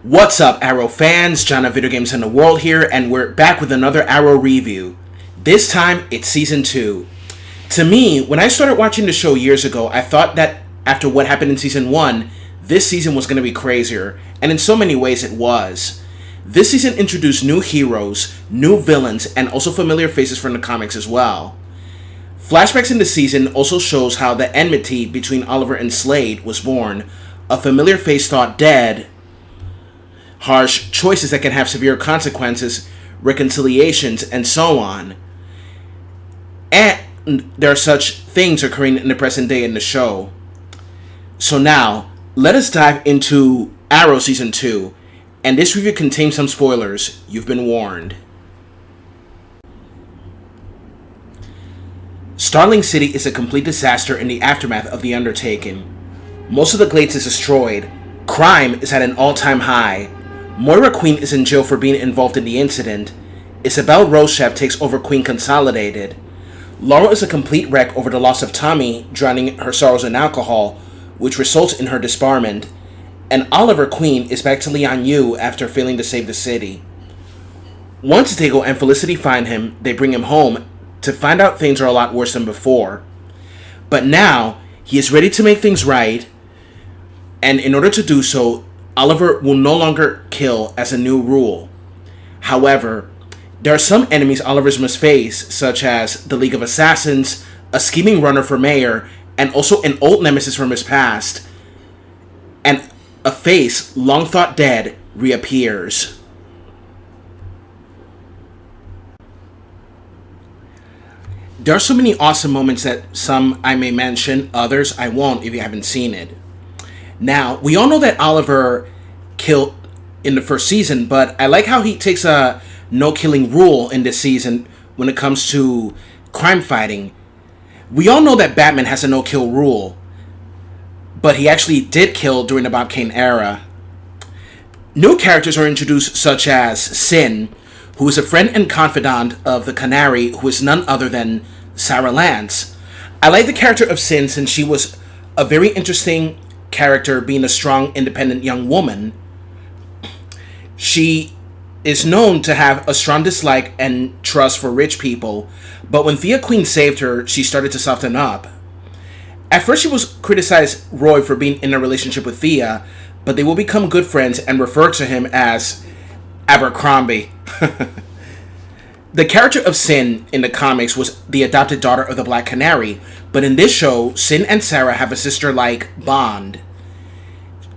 What's up, Arrow fans? John of Video Games in the World here, and we're back with another Arrow review. This time, it's Season 2. To me, when I started watching the show years ago, I thought that after what happened in Season 1, this season was going to be crazier, and in so many ways it was. This season introduced new heroes, new villains, and also familiar faces from the comics as well. Flashbacks in the season also shows how the enmity between Oliver and Slade was born, a familiar face thought dead, harsh choices that can have severe consequences, reconciliations, and so on. And there are such things occurring in the present day in the show. So now, let us dive into Arrow Season 2, and this review contains some spoilers. You've been warned. Starling City is a complete disaster in the aftermath of the undertaking. Most of the Glades is destroyed. Crime is at an all-time high. Moira Queen is in jail for being involved in the incident. Isabel Rochev takes over Queen Consolidated. Laura is a complete wreck over the loss of Tommy, drowning her sorrows in alcohol, which results in her disbarment. And Oliver Queen is back to Lian after failing to save the city. Once Diggle and Felicity find him, they bring him home to find out things are a lot worse than before. But now, he is ready to make things right, and in order to do so, Oliver will no longer kill as a new rule. However, there are some enemies Oliver must face, such as the League of Assassins, a scheming runner for mayor, and also an old nemesis from his past. And a face long thought dead reappears. There are so many awesome moments that some I may mention, others I won't if you haven't seen it. Now, we all know that Oliver killed in the first season, but I like how he takes a no-killing rule in this season when it comes to crime fighting. We all know that Batman has a no-kill rule, but he actually did kill during the Bob Kane era. New characters are introduced such as Sin, who is a friend and confidant of the Canary, who is none other than Sarah Lance. I like the character of Sin since she was a very interesting character, being a strong, independent young woman. She is known to have a strong dislike and trust for rich people, but when Thea Queen saved her, she started to soften up. At first, she was criticized Roy for being in a relationship with Thea, but they will become good friends and refer to him as Abercrombie. The character of Sin in the comics was the adopted daughter of the Black Canary, but in this show, Sin and Sarah have a sister-like bond.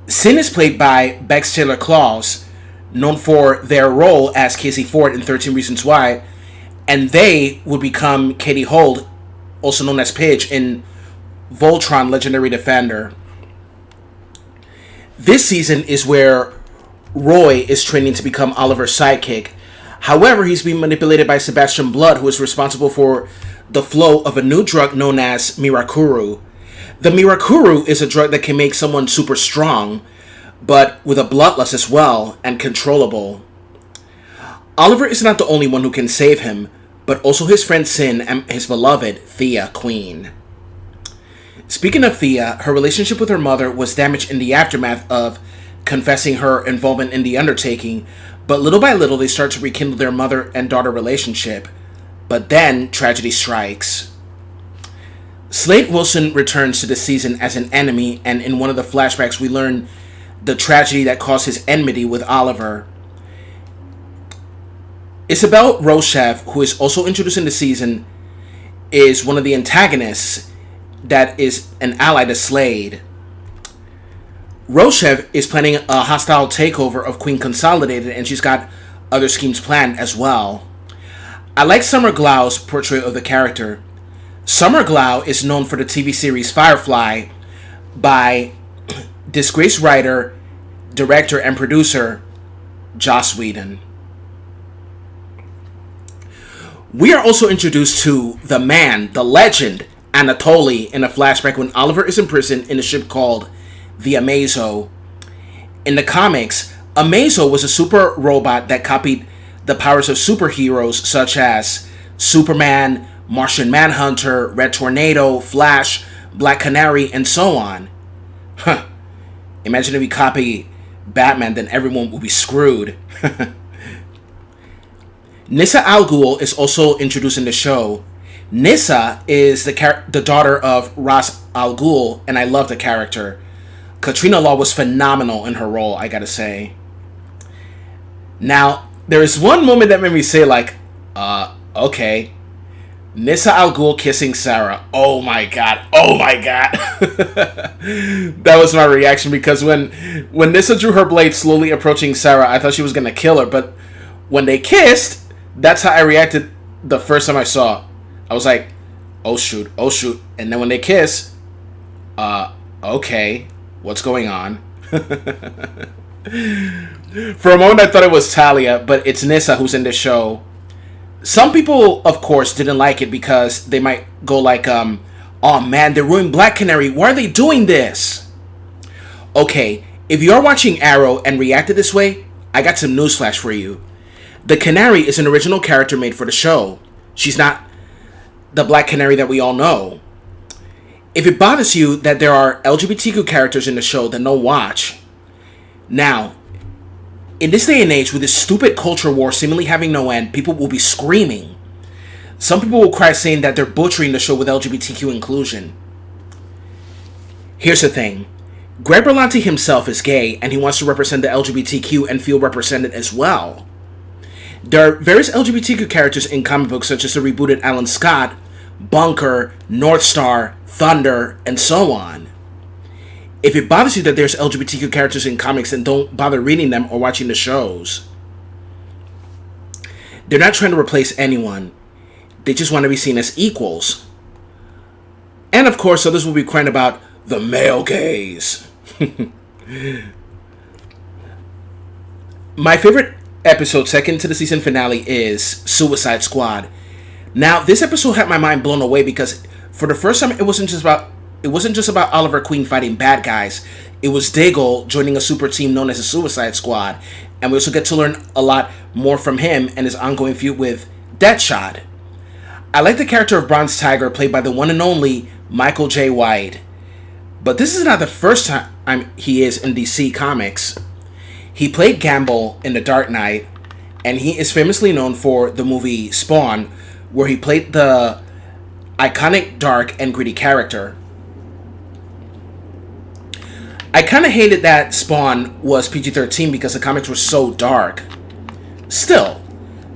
Sin is played by Bex Taylor Claus, known for their role as Casey Ford in 13 Reasons Why, and they would become Katie Holt, also known as Pidge, in Voltron Legendary Defender. This season is where Roy is training to become Oliver's sidekick. However, he's being manipulated by Sebastian Blood, who is responsible for the flow of a new drug known as Mirakuru. The Mirakuru is a drug that can make someone super strong, but with a bloodlust as well, and controllable. Oliver is not the only one who can save him, but also his friend Sin and his beloved Thea Queen. Speaking of Thea, her relationship with her mother was damaged in the aftermath of confessing her involvement in the undertaking, but little by little they start to rekindle their mother and daughter relationship. But then tragedy strikes. Slade Wilson returns to the season as an enemy, and in one of the flashbacks we learn the tragedy that caused his enmity with Oliver. Isabel Rochev, who is also introduced in the season, is one of the antagonists that is an ally to Slade. Rochev is planning a hostile takeover of Queen Consolidated, and she's got other schemes planned as well. I like Summer Glau's portrayal of the character. Summer Glau is known for the TV series Firefly by disgraced writer, director, and producer Joss Whedon. We are also introduced to the man, the legend, Anatoly, in a flashback when Oliver is imprisoned in a ship called the Amazo. In the comics, Amazo was a super robot that copied the powers of superheroes such as Superman, Martian Manhunter, Red Tornado, Flash, Black Canary, and so on. Imagine if we copy Batman, then everyone will be screwed. Nissa Al Ghul is also introduced in the show. Nyssa is the daughter of Ra's Al Ghul, and I love the character. Katrina Law was phenomenal in her role, I gotta say. Now, there is one moment that made me say, like, okay. Nissa Al Ghul kissing Sara. Oh my god. Oh my god. That was my reaction, because when Nyssa drew her blade slowly approaching Sara, I thought she was going to kill her. But when they kissed, that's how I reacted the first time I saw. I was like, oh shoot, oh shoot. And then when they kiss, okay, what's going on? For a moment I thought it was Talia, but it's Nyssa who's in the show. Some people, of course, didn't like it because they might go like, oh man, they're ruining Black Canary. Why are they doing this? Okay, if you're watching Arrow and reacted this way, I got some newsflash for you. The Canary is an original character made for the show. She's not the Black Canary that we all know. If it bothers you that there are LGBTQ characters in the show, then don't watch. Now, in this day and age, with this stupid culture war seemingly having no end, people will be screaming. Some people will cry saying that they're butchering the show with LGBTQ inclusion. Here's the thing. Greg Berlanti himself is gay, and he wants to represent the LGBTQ and feel represented as well. There are various LGBTQ characters in comic books, such as the rebooted Alan Scott, Bunker, Northstar, Thunder, and so on. If it bothers you that there's LGBTQ characters in comics, then don't bother reading them or watching the shows. They're not trying to replace anyone. They just want to be seen as equals. And of course, others will be crying about the male gaze. My favorite episode, second to the season finale, is Suicide Squad. Now, this episode had my mind blown away because for the first time, it wasn't just about Oliver Queen fighting bad guys. It was Diggle joining a super team known as the Suicide Squad. And we also get to learn a lot more from him and his ongoing feud with Deadshot. I like the character of Bronze Tiger, played by the one and only Michael J. White. But this is not the first time he is in DC Comics. He played Gamble in The Dark Knight, and he is famously known for the movie Spawn, where he played the iconic dark and gritty character. I kind of hated that Spawn was PG-13 because the comics were so dark. Still,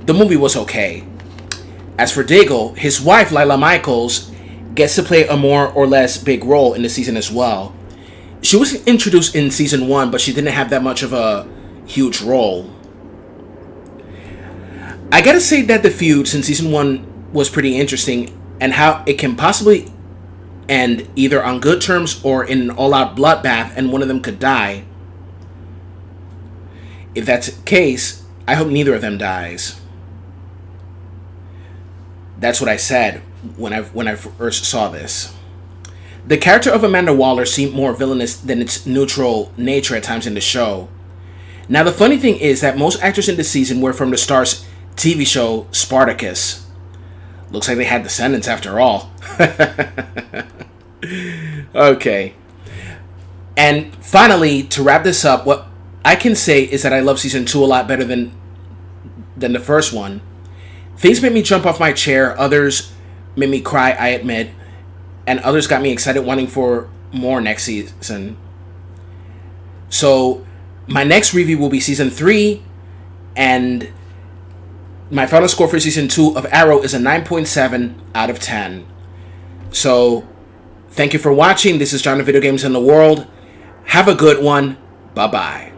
the movie was okay. As for Diggle, his wife Lila Michaels gets to play a more or less big role in the season as well. She was introduced in season 1, but she didn't have that much of a huge role. I gotta say that the feud since season 1 was pretty interesting, and how it can possibly end either on good terms or in an all-out bloodbath and one of them could die. If that's the case, I hope neither of them dies. That's what I said when I first saw this. The character of Amanda Waller seemed more villainous than its neutral nature at times in the show. Now, the funny thing is that most actors in this season were from the Starz TV show Spartacus. Looks like they had descendants after all. Okay. And finally, to wrap this up, what I can say is that I love season 2 a lot better than the first one. Things made me jump off my chair, others made me cry, I admit, and others got me excited wanting for more next season. So, my next review will be season 3, and my final score for season 2 of Arrow is a 9.7 out of 10. So, thank you for watching. This is John of Video Games in the World. Have a good one. Bye-bye.